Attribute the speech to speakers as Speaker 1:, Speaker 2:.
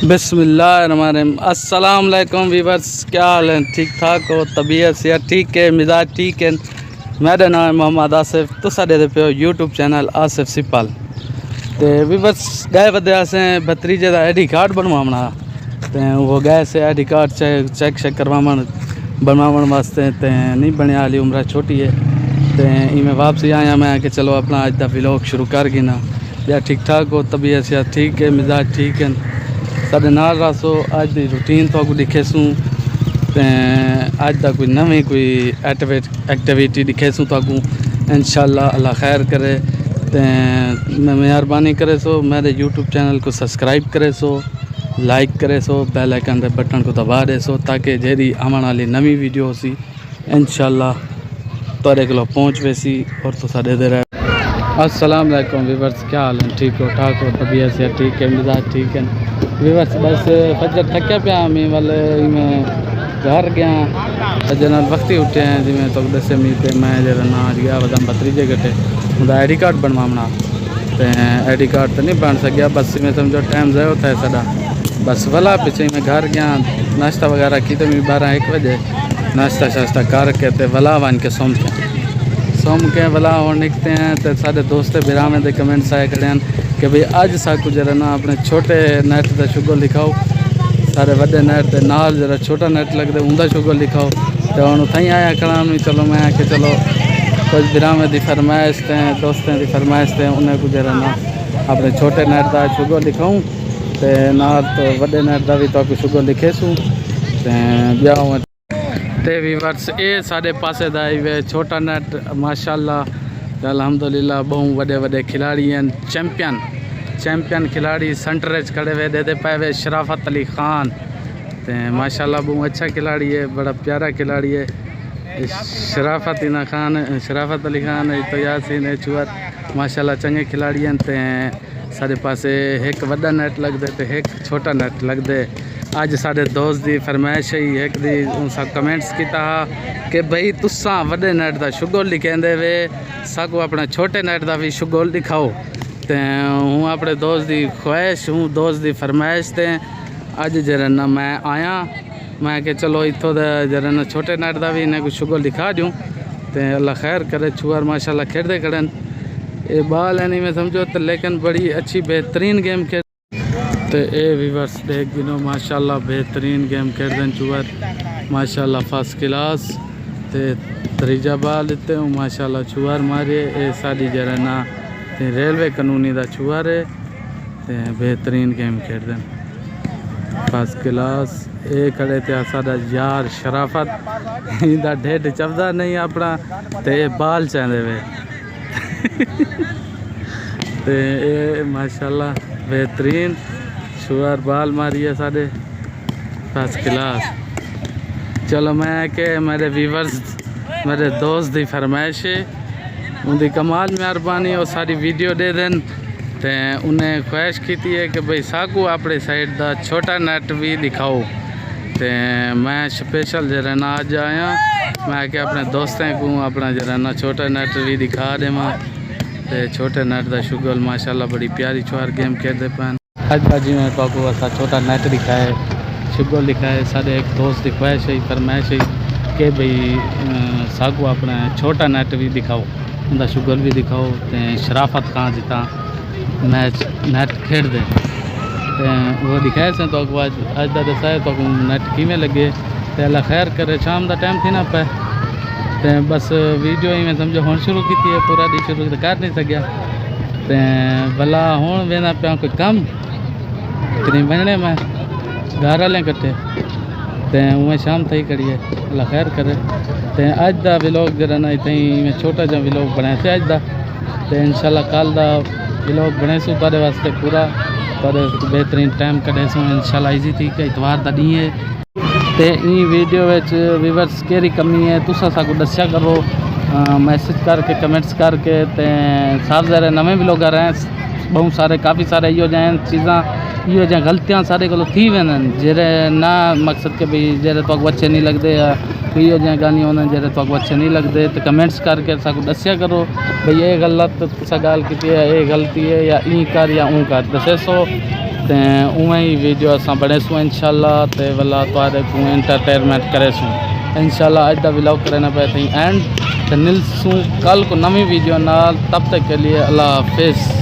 Speaker 1: बिस्मिल्लाहिर्रहमानिर्रहीम। अस्सलाम वालेकुम वीवर्स, क्या हाल है? ठीक ठाक हो? तबीयत सेहत ठीक है? मिजाज ठीक है? मेरा नाम है मोहम्मद आसिफ। तुसा दे पे हो यूट्यूब चैनल आसिफ सिपाल। तो वीवर्स गए वदे असें भतरीजे का आई.डी. कार्ड बनवाना। तो वो गए से आई.डी. कार्ड चेक करवावन बनवावन वास्ते। तो नहीं बनया, हाली उम्र छोटी है। तो इमें वापसी आया मैं कि चलो अपना अज का व्लॉग शुरू कर गिना। या ठीक ठाक हो? तबीयत सेहत ठीक है? मिजाज ठीक है? साढ़े नाल रसो अज की रूटीन तो दिखेसूँ। तो अज का कोई नवी कोई एक्टिविटी दिखेसूँ तो इंशाअल्लाह अल्लाह खैर करे। तो मेहरबानी करे सो मेरे यूट्यूब चैनल को सब्सक्राइब करे सो, लाइक करे सो, बेल आइकन के बटन को दबा दे सो ताकि जेरी आने वाली नवी वीडियो सी इंशाअल्लाह तुहाडे कोल पहुँच वैसी और तुसा दे रहे। अस्सलाम वालेकुम वीवर्स, क्या हाल है? ठीक हो ठाक हो? तबीयत से ठीक है? मिजाज ठीक है वीवर्स? बस फजर थक्या पिया मैं वाले मैं घर गया फजर वक्ती उठे हैं जिमें तो दसे मी पे मैं जरा ना गया वदम भतरीजे कटे उनका आई.डी. कार्ड बनवाना। तो आई.डी. कार्ड तो नहीं बन सकिया, बस में समझो टाइम ज़ाया होता है सारा। बस वाला पीछे मैं घर गया नाश्ता वगैरह की तो मैं 12-1 बजे नाश्ता शाश्ता करके तो वाला बन के सोम के वाला और निकलते हैं। तो सारे दोस्त बिरामे दे कमेंट्स आए खड़े हैं कि भाई अज साकू जरा ना अपने छोटे नेट का शुगर लिखाओ, सारे वड्डे नेट के नाल जरा छोटा नेट लगते उनका शुगर लिखाओ। तो हूँ उत आया खड़ा नहीं, चलो मैं कि चलो कुछ बिरामे की फरमाइश थे दोस्तों की फरमाइश थे उन्हें को जरा ना अपने छोटे नेट का शुगर लिखाऊँ तो नाल तो वड्डे नेट का भी तो शुगर लिखेसूँ। ब्याह ते वीवर्स ये साढ़े पासे दा वे छोटा नेट माशाल्लाह अल्हम्दुलिल्लाह बहु वड्डे वड्डे खिलाड़ी हैं। चैंपियन खिलाड़ी सेंटर खड़े हुए दे पाए वे शराफत अली खान। तो माशाल्लाह बहु अच्छा खिलाड़ी है, बड़ा प्यारा खिलाड़ी है। शराफत अली खान तो यासीन चुअर माशाल्लाह चंगे खिलाड़ी हैं। तो साढ़े पासे एक वड्डा नेट लगदे तो एक छोटा नेट लगदे। अज साढ़े दोस्त की फरमाइश ही एक दी उनसा कमेंट्स किया कि भाई तुसा वड्डे नेट का शुगर लिखेंदे वे साकू अपने छोटे नेट का भी शुगर लिखाओ। तो हूँ अपने दोस्त की ख्वाहिश हूँ दोस्त की फरमाइश ते अज जरा ना मैं आया मैं कि चलो इतों जरा ना छोटे नेट का भी इन्हें कुछ शुगर लिखा दूँ। तो अल्लाह खैर करे। छुआर माशाल्लाह खेलते खड़े ये बाल है नहीं मैं समझो तो, लेकिन बड़ी अच्छी बेहतरीन गेम खेल। तो ये वीवर्स देख गिनो माशाल्लाह बेहतरीन गेम खेलते चुअर माशाल्लाह फर्स्ट क्लास। तो त्रीजा बाल लेते हूँ माशाल्लाह छुआर मारे ये साड़ी जरा ना रेलवे कानूनी का छुआर है। तो बेहतरीन गेम खेलते फर्स्ट क्लास। ये खड़े थे साड़ा यार शराफत इनका ढेड चबदा नहीं अपना तो ये बाल चाहते वे तो ये माशाल्लाह बेहतरीन छुआर बाल मारिए साढ़े फर्स्ट क्लास। चलो मैं कि मेरे व्यूवर्स मेरे दोस्त की फरमाइश है उनकी कमाल मेहरबानी और सारी वीडियो दे दें। तो उन्हें ख्वाहिश की है कि भाई साकू अपने साइड का छोटा नेट भी दिखाओ। तो मैं स्पेशल जरा ना अज आया मैं कि अपने दोस्तों को अपना जरा ना छोटा नेट भी दिखा देवा। तो छोटे नेट का शुगर माशाल्लाह बड़ी प्यारी छुआर गेम खेलते पैन। अज जी मैं तो असा छोटा नेट दिखाए शुगर लिखाए साढ़े एक दोस्त की ख्वाहिश है फरमाइश है कि भाई साकू अपना छोटा नेट भी दिखाओ उनका शुगर भी दिखाओ। तो शराफत खां जिता मैच नेट खेड़ दे तो वो दिखाए से तो अज का दसाए तो नेट किमें लगे। तो अल्लाह खैर करे। शाम का टाइम थी ना पे तो बस वीडियो ही मैं समझो हूँ शुरू की है पूरा डी शुरू तो कर नहीं सकिया। तो भला हूँ वेना पाया कोई कम इतनी बनने मैं घर वाले कट्ठे तो उमें शाम थी करिए अल्लाह खैर करे। तो अज का व्लॉग जरा ना इतना ही मैं छोटा जहा व्लॉग बनाया से अज का। तो इंशाल्लाह कल का व्लॉग बनेसूँ तुहाडे वास्ते पूरा तुहाडे बेहतरीन टाइम कढेसूँ इंशाल्लाह। इजी थी कि इतवार का डी है। तो ई वीडियो व्यूवर्स केरी कमी है तुसा साकू दस्या करो मैसेज करके कमेंट्स करके। तो सारे जरे नवे व्लॉगर हैं बहुत सारे काफ़ी सारे इो जहाँ चीज़ा इो जहाँ गलतियाँ सारे को थी वन जेरे ना मकसद के भाई जेरे तो अच्छे नहीं लगते या इो जहाँ गालियाँ होने जेरे तो अच्छे नहीं लगते। तो कमेंट्स करके साकू दस्या करो भाई ये गलत तुसा गाल की है ये गलती है या ई कर या ऊँ कर दसे सो। ते उवें ही वीडियो असां बनेसूँ इंशाल्लाह ते वाला तुहाडे को एंटरटेनमेंट करेसूँ इंशाल्लाह। अज दा व्लॉग करना पे थी एंड ते मिलसूँ कल को नवी वीडियो नाल, तब तक के लिए अल्लाह हाफिज़।